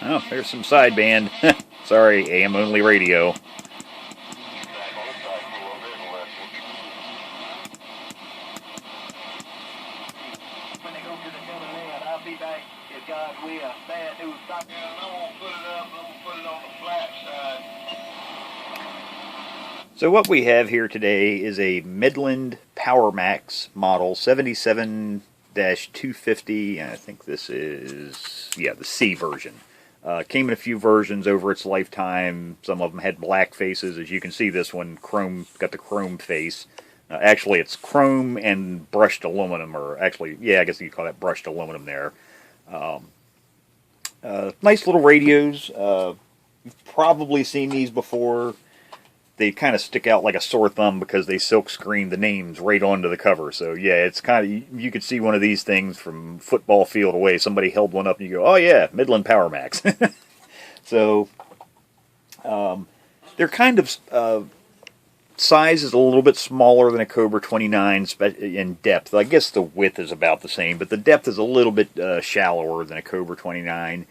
Oh, there's some sideband. Sorry, AM only radio. When they go to the other land, I'll be back if God will. Bad news. Stop. Yeah, and I'm gonna put it up. I'm gonna put it on the flat side. So what we have here today is a Midland PowerMax model 77-250, and I think this is, the C version. Came in a few versions over its lifetime. Some of them had black faces. As you can see, this one got the chrome face. Actually, it's chrome and brushed aluminum, or actually, I guess you could call that brushed aluminum there. Nice little radios. You've probably seen these before. They kind of stick out like a sore thumb because they silk screen the names right onto the cover. So it's kind of, you could see one of these things from football field away. Somebody held one up and you go, oh yeah, Midland PowerMax. So they're kind of, size is a little bit smaller than a Cobra 29 in depth. I guess the width is about the same, but the depth is a little bit shallower than a Cobra 29.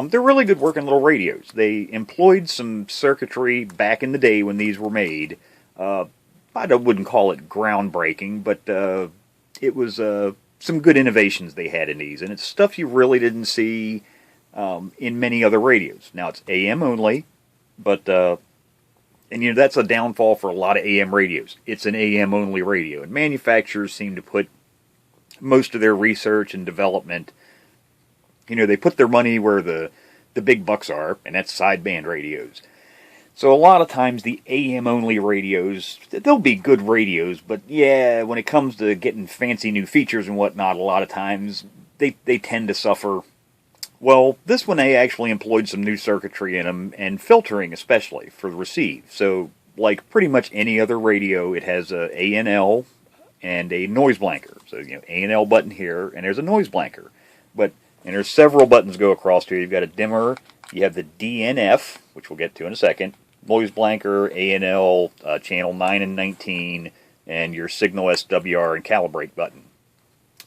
They're really good working little radios. They employed some circuitry back in the day when these were made. I wouldn't call it groundbreaking, but it was some good innovations they had in these. And it's stuff you really didn't see in many other radios. Now, it's AM only, but that's a downfall for a lot of AM radios. It's an AM only radio. And manufacturers seem to put most of their research and development, they put their money where the big bucks are, and that's sideband radios. So a lot of times the AM-only radios, they'll be good radios, but when it comes to getting fancy new features and whatnot, a lot of times they tend to suffer. Well, this one they actually employed some new circuitry in them, and filtering especially, for the receive. So, like pretty much any other radio, it has a A&L and a noise blanker. So, A&L button here, and there's a noise blanker. And there's several buttons go across here. You've got a dimmer, you have the DNF, which we'll get to in a second, noise blanker, A&L, channel 9 and 19, and your signal SWR and calibrate button.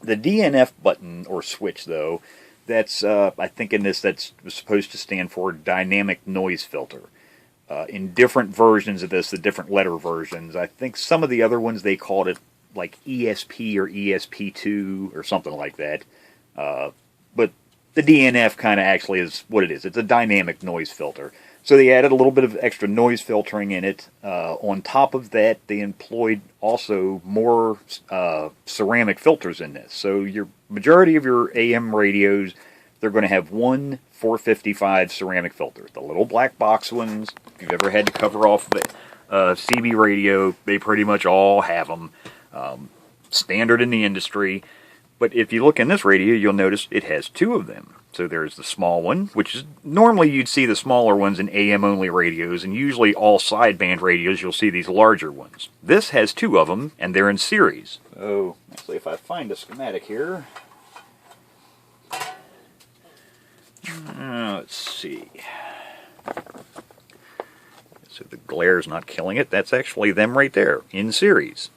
The DNF button, or switch though, that's, I think in this, that's supposed to stand for dynamic noise filter. In different versions of this, the different letter versions, I think some of the other ones they called it like ESP or ESP2 or something like that. But the DNF kind of actually is what it is. It's a dynamic noise filter. So they added a little bit of extra noise filtering in it. On top of that, they employed also more ceramic filters in this. So your majority of your AM radios, they're going to have one 455 ceramic filter. The little black box ones, if you've ever had to cover off a CB radio, they pretty much all have them. Standard in the industry. But if you look in this radio, you'll notice it has two of them. So there's the small one, which is normally you'd see the smaller ones in AM-only radios, and usually all sideband radios you'll see these larger ones. This has two of them, and they're in series. So, actually, if I find a schematic here, let's see. So the glare's not killing it. That's actually them right there, in series.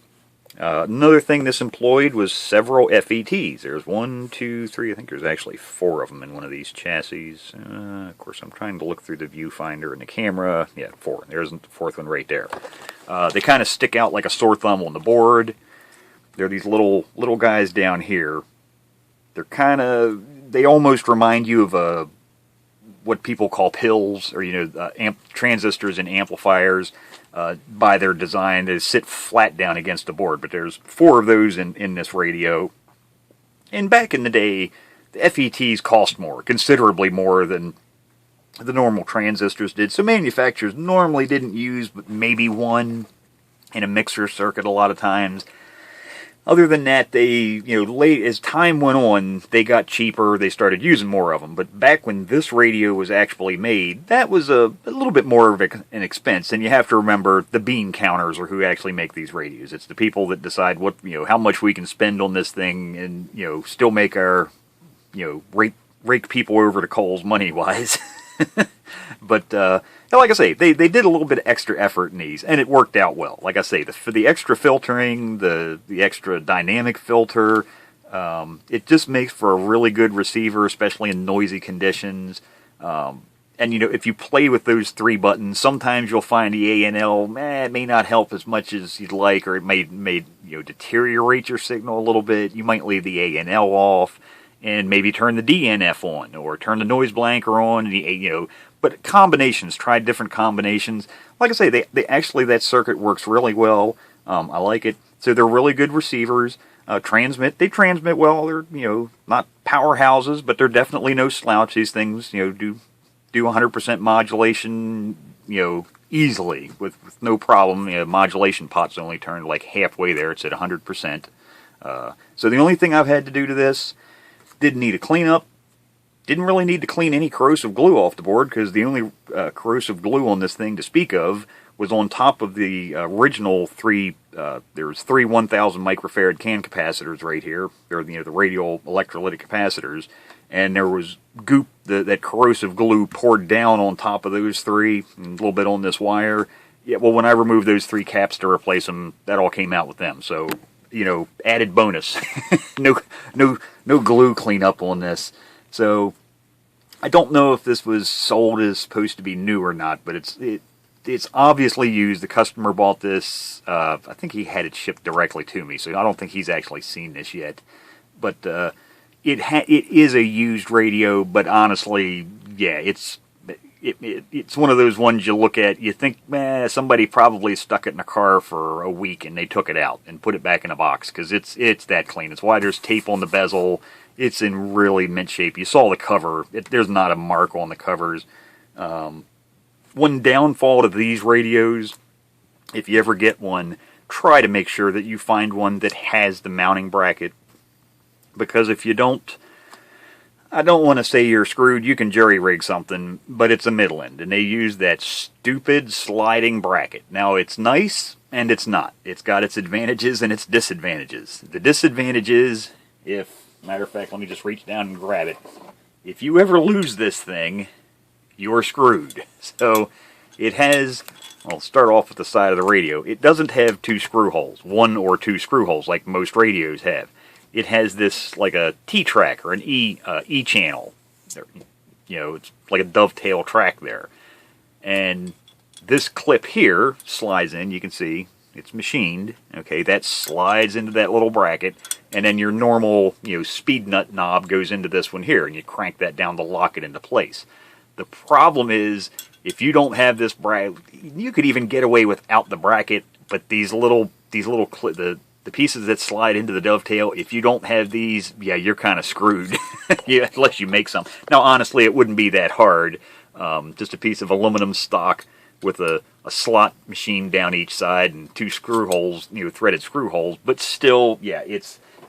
Another thing this employed was several FETs. There's 1, 2, 3, I think there's actually 4 of them in one of these chassis. Of course, I'm trying to look through the viewfinder and the camera. 4. There's the 4th one right there. They kind of stick out like a sore thumb on the board. They're these little guys down here. They almost remind you of what people call pills, or transistors and amplifiers. By their design, they sit flat down against the board, but there's 4 of those in this radio. And back in the day, the FETs cost more, considerably more than the normal transistors did. So manufacturers normally didn't use but maybe one in a mixer circuit a lot of times. Other than that, they, as time went on, they got cheaper, they started using more of them. But back when this radio was actually made, that was a little bit more of an expense. And you have to remember, the bean counters are who actually make these radios. It's the people that decide how much we can spend on this thing and, still make our, rake people over to coals money-wise. But, like I say, they did a little bit of extra effort in these, and it worked out well. Like I say, for the extra filtering, the extra dynamic filter, it just makes for a really good receiver, especially in noisy conditions. And, if you play with those 3 buttons, sometimes you'll find the A and L, it may not help as much as you'd like, or it may deteriorate your signal a little bit. You might leave the A and L off and maybe turn the DNF on or turn the noise blanker on, but combinations, try different combinations. Like I say, they actually, that circuit works really well. I like it. So they're really good receivers. They transmit well. They're, not powerhouses, but they're definitely no slouch. These things, do 100% modulation, easily with no problem. Modulation pot's only turned like halfway there. It's at 100%. So the only thing I've had to do to this, didn't need a cleanup. Didn't really need to clean any corrosive glue off the board, because the only corrosive glue on this thing to speak of was on top of the original 3, there's 3 1,000 microfarad can capacitors right here. They're, the radial electrolytic capacitors. And there was goop, that corrosive glue poured down on top of those 3, and a little bit on this wire. Yeah, well, when I removed those 3 caps to replace them, that all came out with them. So, added bonus. no glue cleanup on this. So, I don't know if this was sold as supposed to be new or not, but it's obviously used. The customer bought this. I think he had it shipped directly to me, so I don't think he's actually seen this yet. But it is a used radio, but honestly, yeah, it's one of those ones you look at, you think, somebody probably stuck it in a car for a week and they took it out and put it back in a box, because it's that clean. It's why there's tape on the bezel. It's in really mint shape. You saw the cover. There's not a mark on the covers. One downfall to these radios, if you ever get one, try to make sure that you find one that has the mounting bracket. Because if you don't, I don't want to say you're screwed. You can jury-rig something, but it's a Midland, and they use that stupid sliding bracket. Now, it's nice, and it's not. It's got its advantages and its disadvantages. The disadvantage is, matter of fact, let me just reach down and grab it. If you ever lose this thing, you're screwed. So, it has, I'll start off with the side of the radio. It doesn't have 2 screw holes, 1 or 2 screw holes like most radios have. It has this, like a T-track or an E channel. It's like a dovetail track there. And this clip here slides in. You can see it's machined. Okay, that slides into that little bracket. And then your normal, speed nut knob goes into this one here. And you crank that down to lock it into place. The problem is, if you don't have this bracket, you could even get away without the bracket. But these little the pieces that slide into the dovetail, if you don't have these, yeah, you're kind of screwed. Yeah, unless you make some. Now, honestly, it wouldn't be that hard. Just a piece of aluminum stock with a slot machined down each side and 2 screw holes, threaded screw holes. But still, yeah,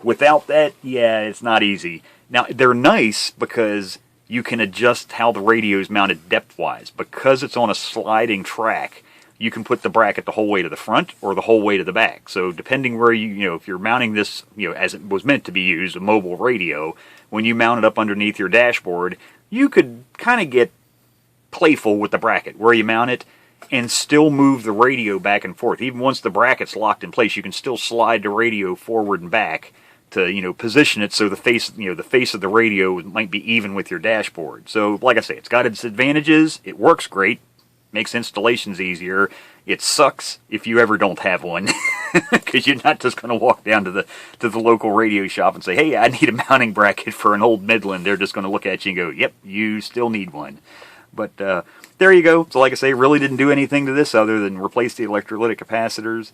without that, yeah, it's not easy. Now, they're nice because you can adjust how the radio is mounted depth-wise. Because it's on a sliding track, you can put the bracket the whole way to the front or the whole way to the back. So depending where if you're mounting this, as it was meant to be used, a mobile radio, when you mount it up underneath your dashboard, you could kind of get playful with the bracket, where you mount it, and still move the radio back and forth. Even once the bracket's locked in place, you can still slide the radio forward and back to, position it so the face of the radio might be even with your dashboard. So, like I say, it's got its advantages. It works great. Makes installations easier. It sucks if you ever don't have one, because you're not just going to walk down to the local radio shop and say, "Hey, I need a mounting bracket for an old Midland." They're just going to look at you and go, "Yep, you still need one." But there you go. So, like I say, really didn't do anything to this other than replace the electrolytic capacitors,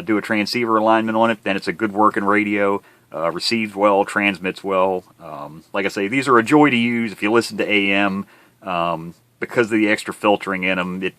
do a transceiver alignment on it. Then it's a good working radio. Receives well, transmits well. Like I say, these are a joy to use if you listen to AM. Because of the extra filtering in them,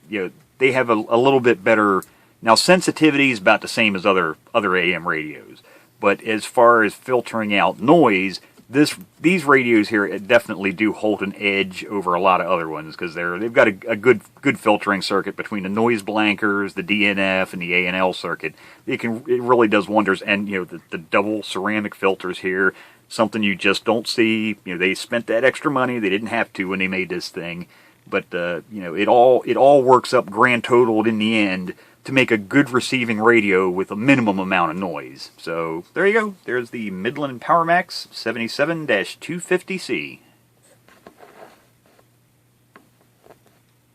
they have a little bit better. Now, sensitivity is about the same as other AM radios, but as far as filtering out noise, these radios here definitely do hold an edge over a lot of other ones, because they've got a good filtering circuit between the noise blankers, the DNF, and the A&L circuit. It really does wonders, and the double ceramic filters here, something you just don't see. They spent that extra money. They didn't have to when they made this thing. But, it all works up grand totaled in the end to make a good receiving radio with a minimum amount of noise. So, there you go. There's the Midland PowerMax 77-250C.